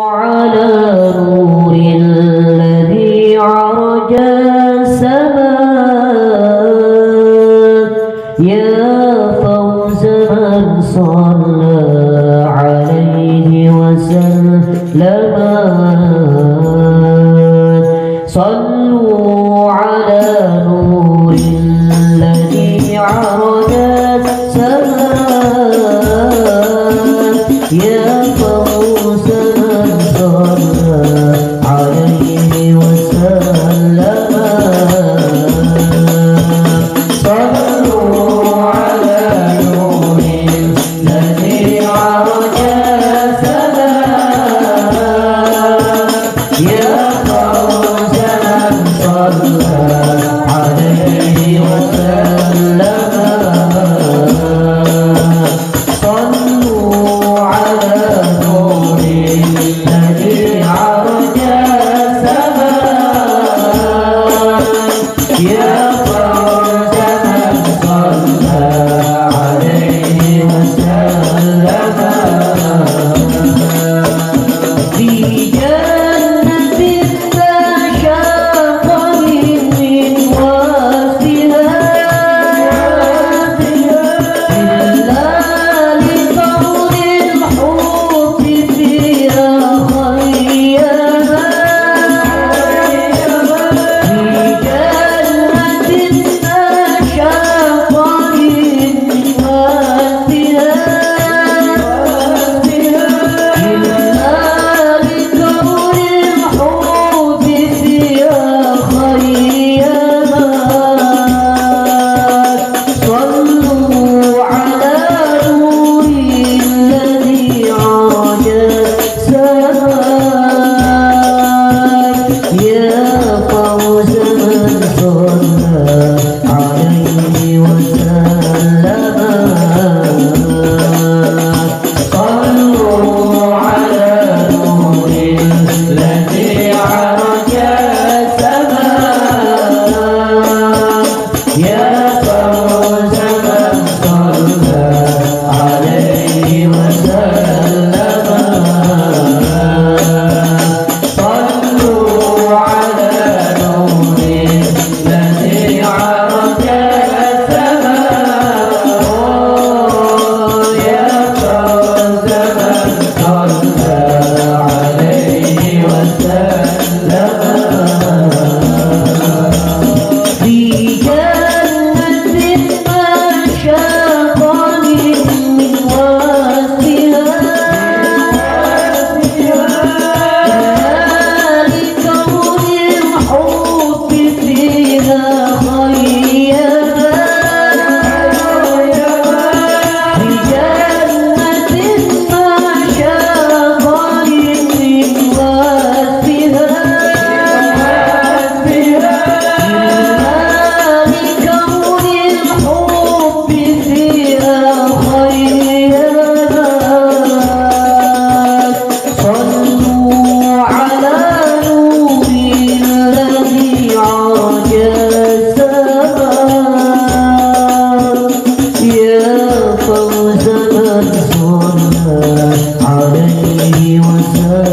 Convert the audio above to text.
على نور الذي عرج السماء يا فوز من صلى عليه وسلم صلوا على نور الذي عرج السماء يا فوز من صلى عليه وسلم صلوا على نور الذي عرج السماء يا فوز من صلى عليه وسلم صلوا على نور الذي عرج السماء يا فوز من صلى عليه وسلم في جنة لا شاق من واسطها إلا لقول الحب فيها خيما في جنة لا شاق من واسطها إلا لقول الحب فيها خيما صلوا على نور الذي عرج السماء يا فوز من صلى عليه وسلم صلوا على نور الذي عرج السماء يا فوز من صلى عليه وسلم صلوا على نور الذي عرج السماء يا فوز من صلى عليه وسلم في جنة ما شاق من واسطها لكون الحب فيها خيما في جنة ما شاق من واسطها لكون الحب فيها خيما صلوا على نور الذي عرج السماء يا فوز من صلى عليه وسلم